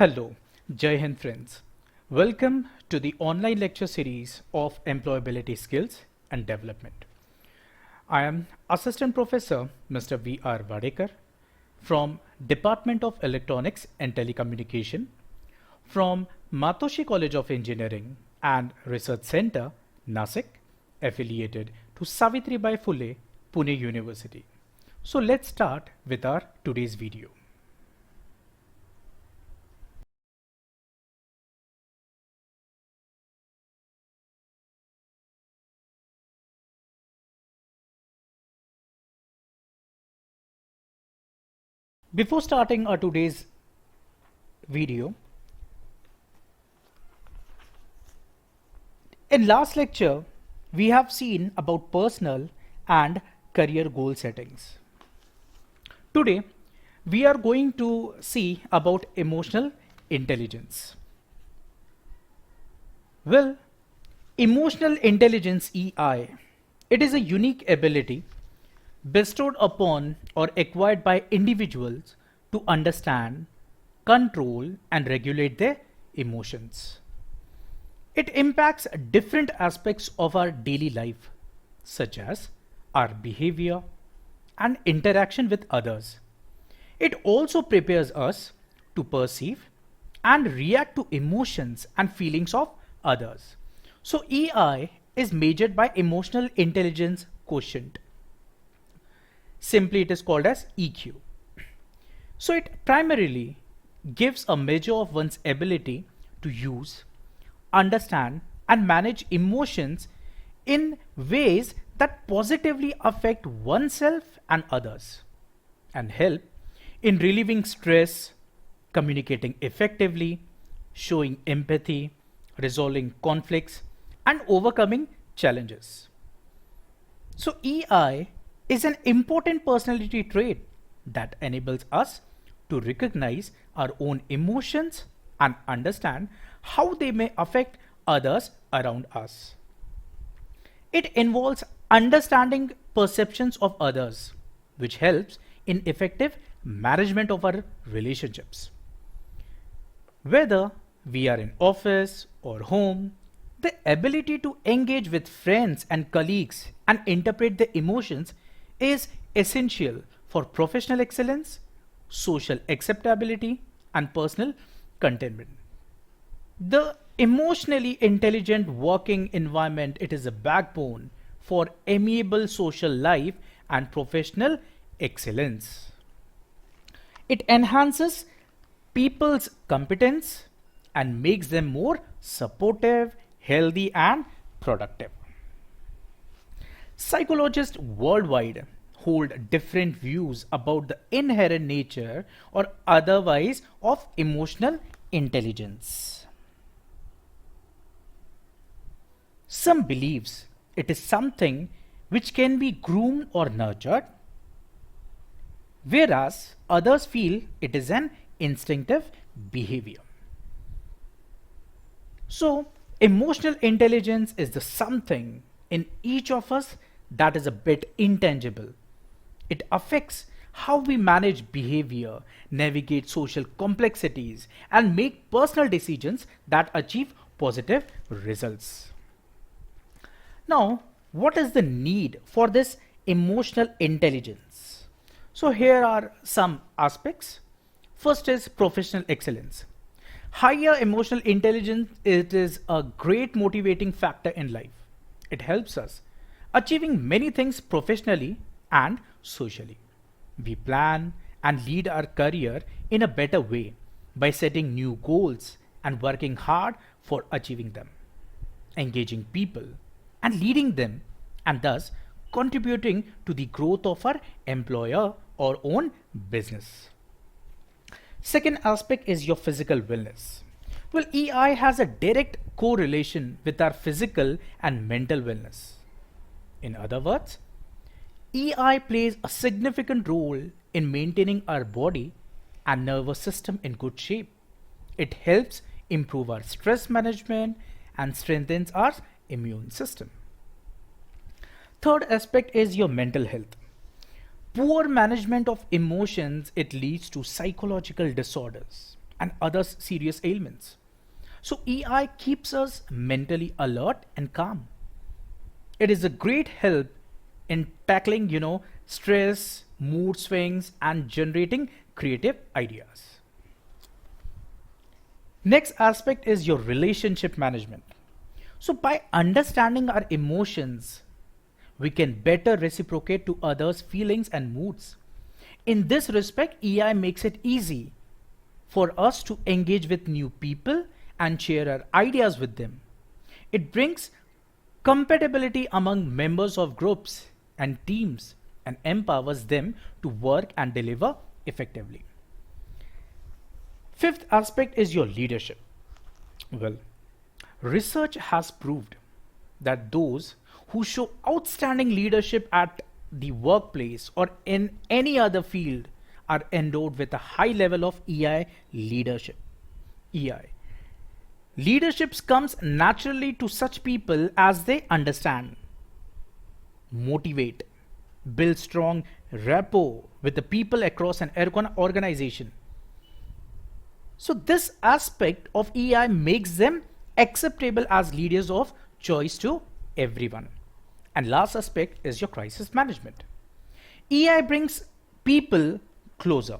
Hello, Jai Hind friends. Welcome to the online lecture series of Employability Skills and Development. I am Assistant Professor Mr. V.R. Vadekar from Department of Electronics and Telecommunication from Matoshi College of Engineering and Research Center, Nasik, affiliated to Savitribai Phule, Pune University. So let's start with our today's video. Before starting our today's video, in last lecture, we have seen about personal and career goal settings. Today, we are going to see about emotional intelligence. Well, emotional intelligence EI, it is a unique ability bestowed upon or acquired by individuals to understand, control, and regulate their emotions. It impacts different aspects of our daily life, such as our behavior and interaction with others. It also prepares us to perceive and react to emotions and feelings of others. So EI is measured by emotional intelligence quotient. Simply it is called as EQ. So it primarily gives a measure of one's ability to use, understand, and manage emotions in ways that positively affect oneself and others, and help in relieving stress, communicating effectively, showing empathy, resolving conflicts, and overcoming challenges. So EI is an important personality trait that enables us to recognize our own emotions and understand how they may affect others around us. It involves understanding perceptions of others, which helps in effective management of our relationships. Whether we are in office or home, the ability to engage with friends and colleagues and interpret their emotions is essential for professional excellence, social acceptability, and personal contentment. The emotionally intelligent working environment, it is a backbone for amiable social life and professional excellence. It enhances people's competence and makes them more supportive, healthy, and productive. Psychologists worldwide hold different views about the inherent nature or otherwise of emotional intelligence. Some believes it is something which can be groomed or nurtured, whereas others feel it is an instinctive behavior. So, emotional intelligence is the something in each of us that is a bit intangible. It affects how we manage behavior, navigate social complexities, and make personal decisions that achieve positive results. Now, what is the need for this emotional intelligence? So here are some aspects. First is professional excellence. Higher emotional intelligence, it is a great motivating factor in life. It helps us achieving many things professionally and socially. We plan and lead our career in a better way by setting new goals and working hard for achieving them, engaging people and leading them, and thus contributing to the growth of our employer or own business. Second aspect is your physical wellness. Well, EI has a direct correlation with our physical and mental wellness. In other words, EI plays a significant role in maintaining our body and nervous system in good shape. It helps improve our stress management and strengthens our immune system. Third aspect is your mental health. Poor management of emotions, it leads to psychological disorders and other serious ailments. So EI keeps us mentally alert and calm. It is a great help in tackling, stress, mood swings, and generating creative ideas. Next aspect is your relationship management. So by understanding our emotions, we can better reciprocate to others' feelings and moods. In this respect, EI makes it easy for us to engage with new people and share our ideas with them. It brings compatibility among members of groups and teams and empowers them to work and deliver effectively. Fifth aspect is your leadership. Well, research has proved that those who show outstanding leadership at the workplace or in any other field are endowed with a high level of EI leadership. EI. Leadership comes naturally to such people as they understand, motivate, build strong rapport with the people across an organization. So this aspect of EI makes them acceptable as leaders of choice to everyone. And last aspect is your crisis management. EI brings people closer.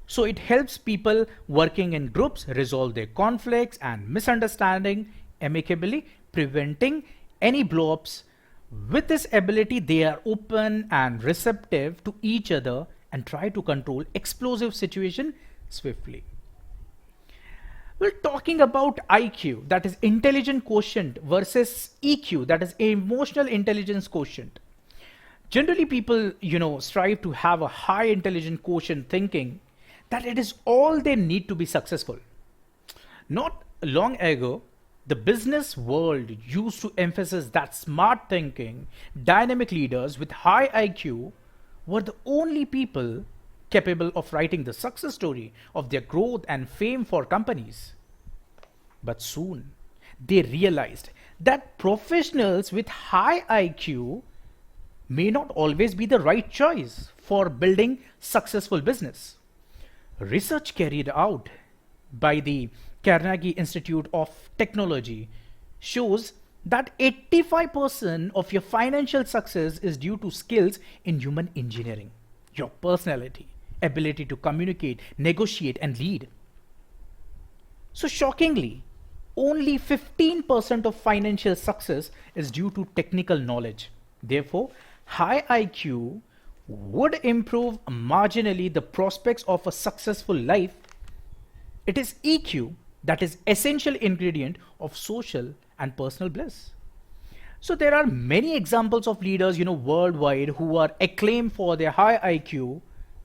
So it helps people working in groups resolve their conflicts and misunderstanding amicably, preventing any blow-ups. With this ability, they are open and receptive to each other and try to control explosive situation swiftly. We're talking about IQ, that is intelligent quotient, versus EQ, that is emotional intelligence quotient. Generally, people, strive to have a high intelligent quotient, thinking that it is all they need to be successful. Not long ago, the business world used to emphasize that smart thinking, dynamic leaders with high IQ were the only people capable of writing the success story of their growth and fame for companies. But soon, they realized that professionals with high IQ may not always be the right choice for building successful business. Research carried out by the Carnegie Institute of Technology shows that 85% of your financial success is due to skills in human engineering, your personality, ability to communicate, negotiate, and lead. So shockingly, only 15% of financial success is due to technical knowledge. Therefore, high IQ would improve marginally the prospects of a successful life. It is EQ that is essential ingredient of social and personal bliss. So there are many examples of leaders, worldwide who are acclaimed for their high IQ,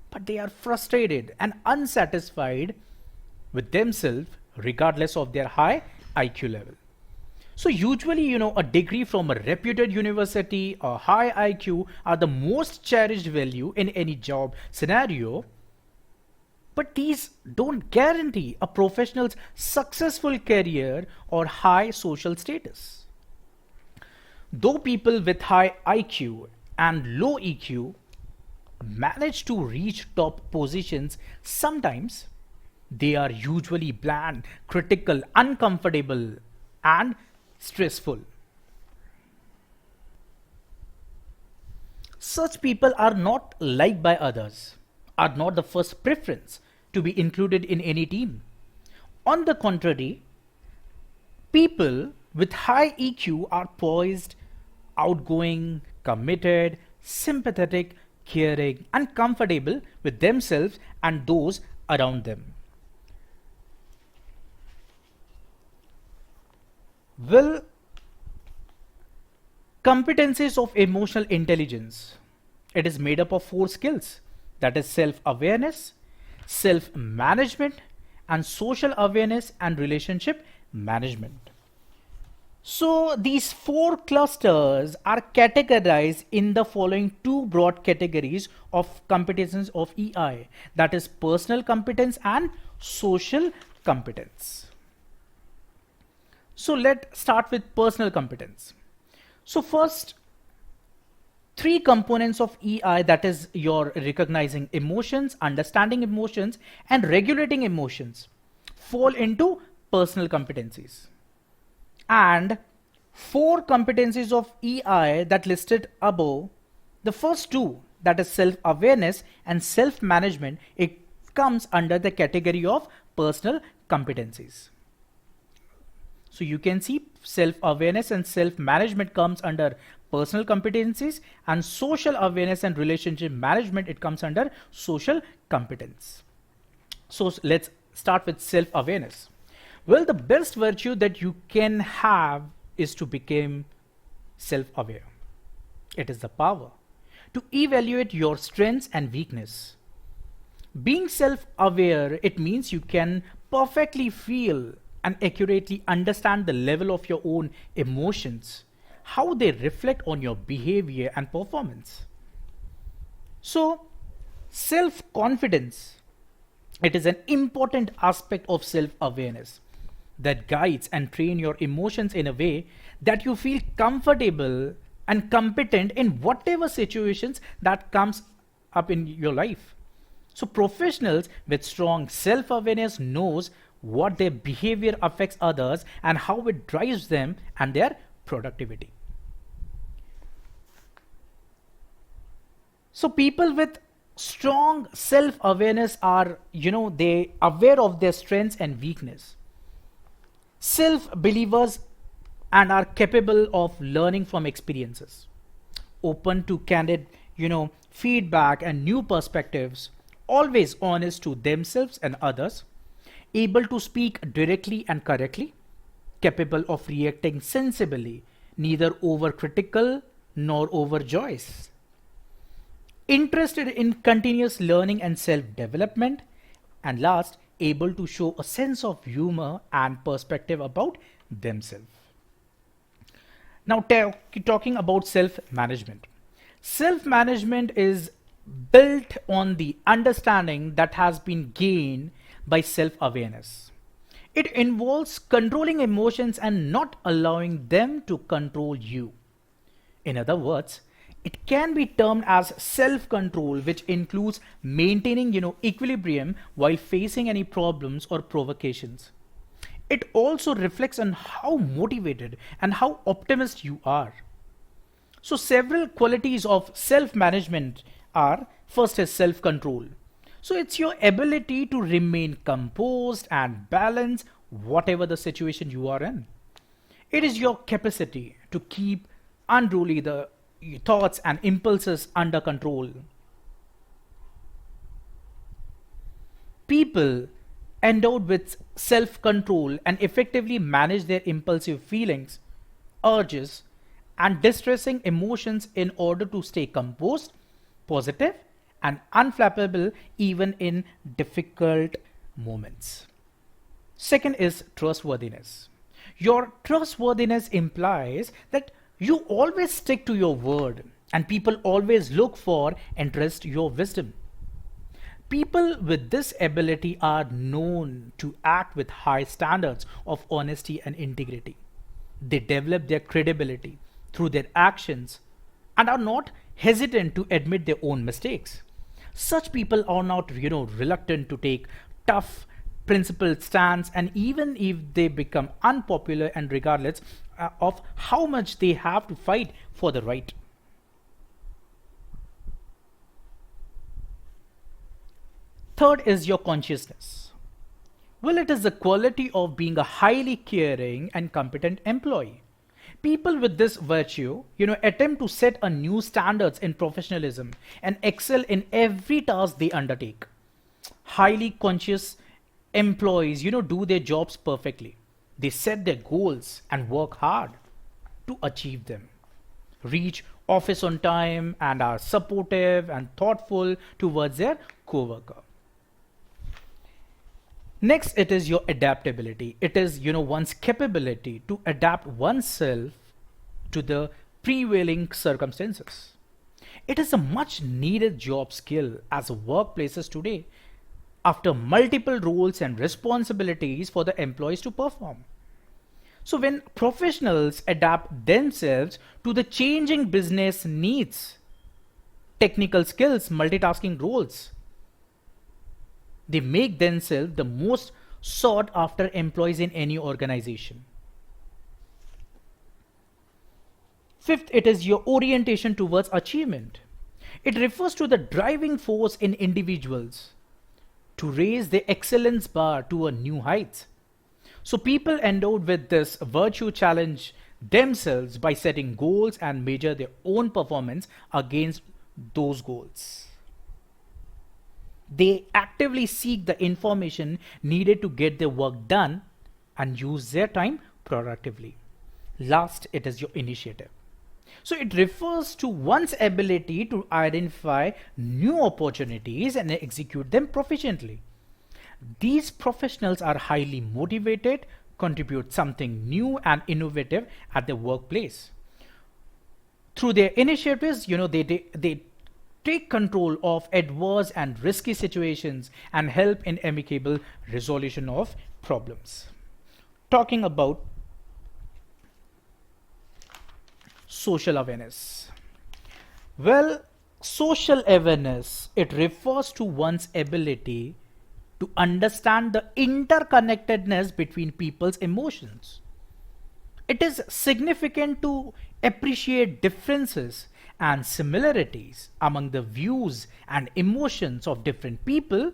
but they are frustrated and unsatisfied with themselves regardless of their high IQ level. So usually, a degree from a reputed university or high IQ are the most cherished value in any job scenario, but these don't guarantee a professional's successful career or high social status. Though people with high IQ and low EQ manage to reach top positions, sometimes they are usually bland, critical, uncomfortable, and stressful. Such people are not liked by others, are not the first preference to be included in any team. On the contrary, people with high EQ are poised, outgoing, committed, sympathetic, caring, and comfortable with themselves and those around them. Well, competencies of emotional intelligence. It is made up of 4 skills, that is self-awareness, self-management, and social awareness and relationship management. So these 4 clusters are categorized in the following 2 broad categories of competences of EI, that is personal competence and social competence. So let's start with personal competence. So first, three components of EI, that is your recognizing emotions, understanding emotions, and regulating emotions, fall into personal competencies. And four competencies of EI that listed above, the first two, that is self-awareness and self-management, it comes under the category of personal competencies. So you can see self-awareness and self-management comes under personal competencies, and social awareness and relationship management, it comes under social competence. So let's start with self-awareness. Well, the best virtue that you can have is to become self-aware. It is the power to evaluate your strengths and weakness. Being self-aware, it means you can perfectly feel and accurately understand the level of your own emotions, how they reflect on your behavior and performance. So, self-confidence, it is an important aspect of self-awareness that guides and train your emotions in a way that you feel comfortable and competent in whatever situations that comes up in your life. So professionals with strong self-awareness knows what their behavior affects others and how it drives them and their productivity. So people with strong self-awareness are, they aware of their strengths and weakness. Self-believers and are capable of learning from experiences, open to candid, feedback and new perspectives, always honest to themselves and others, able to speak directly and correctly, capable of reacting sensibly, neither overcritical nor overjoyous, interested in continuous learning and self-development, and last, able to show a sense of humor and perspective about themselves. Now, talking about self-management. Self-management is built on the understanding that has been gained by self-awareness. It involves controlling emotions and not allowing them to control you. In other words, it can be termed as self-control, which includes maintaining, equilibrium while facing any problems or provocations. It also reflects on how motivated and how optimistic you are. So several qualities of self-management are, first is self-control. So it's your ability to remain composed and balanced whatever the situation you are in. It is your capacity to keep unruly the thoughts and impulses under control. People endowed with self-control and effectively manage their impulsive feelings, urges, and distressing emotions in order to stay composed, positive, and unflappable even in difficult moments. Second is trustworthiness. Your trustworthiness implies that you always stick to your word and people always look for and trust your wisdom. People with this ability are known to act with high standards of honesty and integrity. They develop their credibility through their actions and are not hesitant to admit their own mistakes. Such people are not, reluctant to take tough, principled stance, and even if they become unpopular and regardless of how much they have to fight for the right. Third is your consciousness. Well, it is the quality of being a highly caring and competent employee. People with this virtue, attempt to set a new standards in professionalism and excel in every task they undertake. Highly conscious employees, do their jobs perfectly. They set their goals and work hard to achieve them. Reach office on time and are supportive and thoughtful towards their coworker. Next, it is your adaptability. It is, one's capability to adapt oneself to the prevailing circumstances. It is a much needed job skill as workplaces today after multiple roles and responsibilities for the employees to perform. So when professionals adapt themselves to the changing business needs, technical skills, multitasking roles. They make themselves the most sought after employees in any organization. Fifth, it is your orientation towards achievement. It refers to the driving force in individuals to raise the excellence bar to a new heights. So people endowed with this virtue challenge themselves by setting goals and measure their own performance against those goals. They actively seek the information needed to get their work done and use their time productively. Last, it is your initiative. So it refers to one's ability to identify new opportunities and execute them proficiently. These professionals are highly motivated, contribute something new and innovative at their workplace. Through their initiatives, they take control of adverse and risky situations and help in amicable resolution of problems. Talking about social awareness. Well, social awareness, it refers to one's ability to understand the interconnectedness between people's emotions. It is significant to appreciate differences and similarities among the views and emotions of different people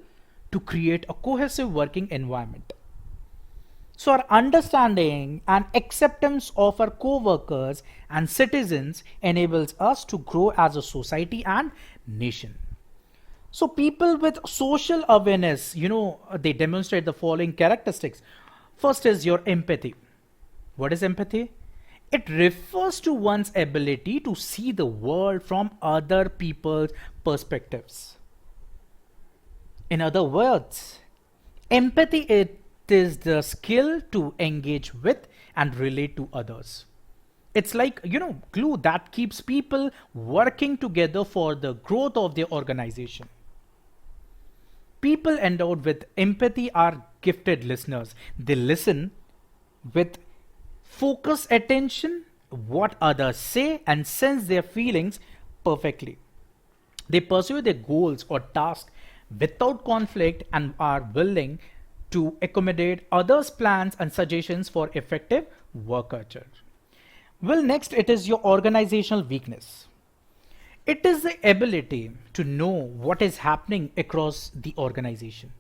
to create a cohesive working environment. So our understanding and acceptance of our co-workers and citizens enables us to grow as a society and nation. So people with social awareness, they demonstrate the following characteristics. First is your empathy. What is empathy? It refers to one's ability to see the world from other people's perspectives. In other words, empathy it is the skill to engage with and relate to others. It's like, glue that keeps people working together for the growth of their organization. People endowed with empathy are gifted listeners. They listen with focused attention what others say and sense their feelings perfectly. They pursue their goals or tasks without conflict and are willing to accommodate others' plans and suggestions for effective work culture. Well, next it is your organizational weakness. It is the ability to know what is happening across the organization.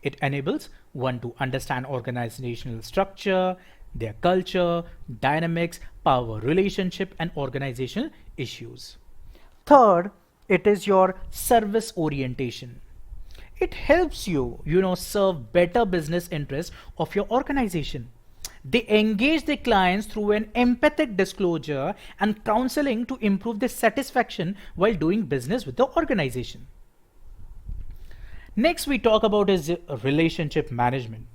It enables one to understand organizational structure, their culture, dynamics, power relationship, and organizational issues. Third, it is your service orientation. It helps you, serve better business interests of your organization. They engage their clients through an empathic disclosure and counseling to improve their satisfaction while doing business with the organization. Next, we talk about is relationship management.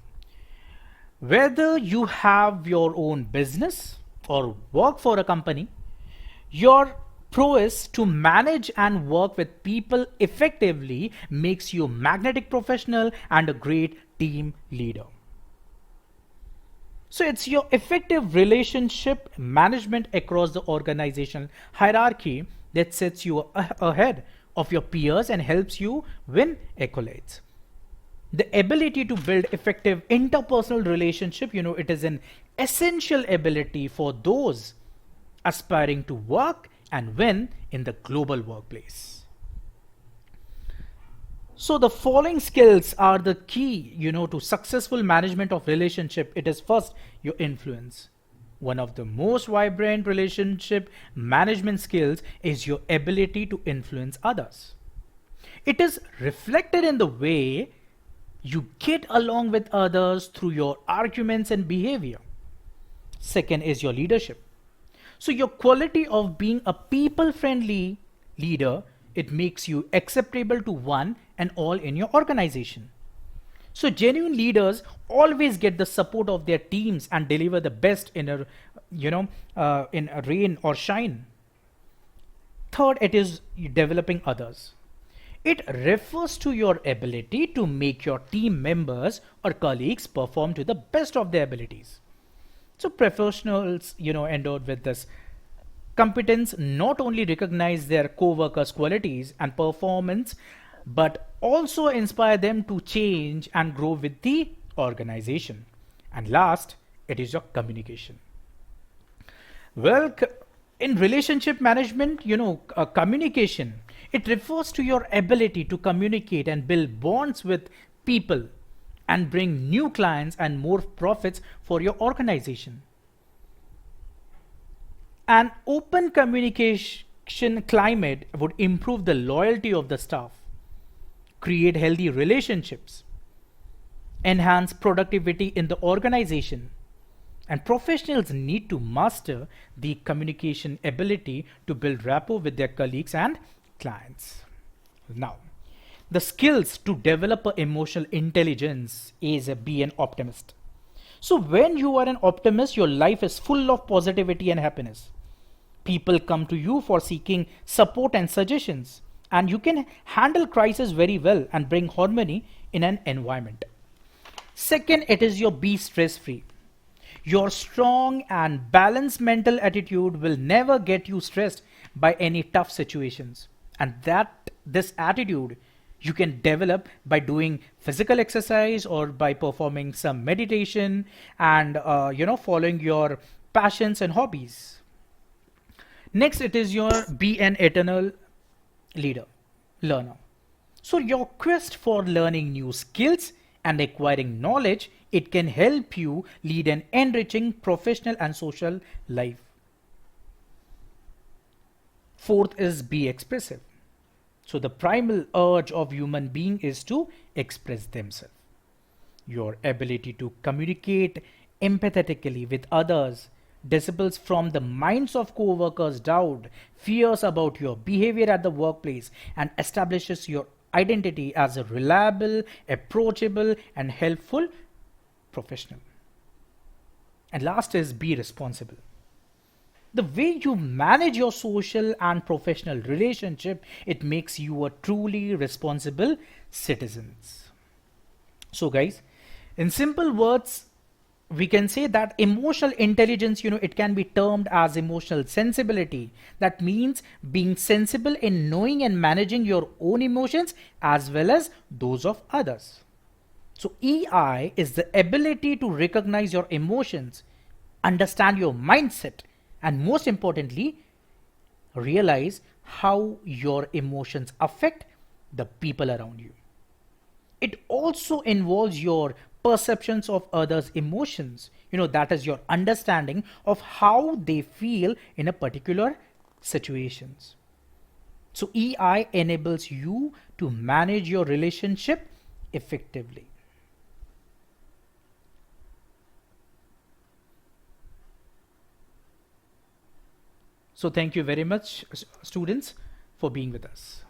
Whether you have your own business or work for a company, your prowess to manage and work with people effectively makes you a magnetic professional and a great team leader. So it's your effective relationship management across the organizational hierarchy that sets you ahead of your peers and helps you win accolades. The ability to build effective interpersonal relationship, it is an essential ability for those aspiring to work and win in the global workplace. So the following skills are the key, to successful management of relationship. It is first your influence. One of the most vibrant relationship management skills is your ability to influence others. It is reflected in the way you get along with others through your arguments and behavior. Second is your leadership. So your quality of being a people-friendly leader, it makes you acceptable to one and all in your organization. So genuine leaders always get the support of their teams and deliver the best in a rain or shine. Third, it is developing others. It refers to your ability to make your team members or colleagues perform to the best of their abilities. So professionals, endowed with this Competence not only recognize their co-workers' qualities and performance, but also inspire them to change and grow with the organization. And last, it is your communication. Well, in relationship management, communication, it refers to your ability to communicate and build bonds with people and bring new clients and more profits for your organization. An open communication climate would improve the loyalty of the staff, create healthy relationships, enhance productivity in the organization, and professionals need to master the communication ability to build rapport with their colleagues and clients. Now, the skills to develop emotional intelligence is be an optimist. So, when you are an optimist, your life is full of positivity and happiness. People come to you for seeking support and suggestions, and you can handle crisis very well and bring harmony in an environment. Second, it is your be stress free. Your strong and balanced mental attitude will never get you stressed by any tough situations. And that this attitude you can develop by doing physical exercise or by performing some meditation and following your passions and hobbies. Next, it is your be an eternal leader, learner. So your quest for learning new skills and acquiring knowledge, it can help you lead an enriching professional and social life. Fourth is be expressive. So the primal urge of human being is to express themselves. Your ability to communicate empathetically with others dispels from the minds of co-workers doubt, fears about your behavior at the workplace, and establishes your identity as a reliable, approachable, and helpful professional. And last is be responsible. The way you manage your social and professional relationship, it makes you a truly responsible citizens. So guys, in simple words, we can say that emotional intelligence, it can be termed as emotional sensibility. That means being sensible in knowing and managing your own emotions as well as those of others. So EI is the ability to recognize your emotions, understand your mindset, and most importantly, realize how your emotions affect the people around you. It also involves your perceptions of others' emotions. That is your understanding of how they feel in a particular situations. So EI enables you to manage your relationship effectively. So thank you very much, students, for being with us.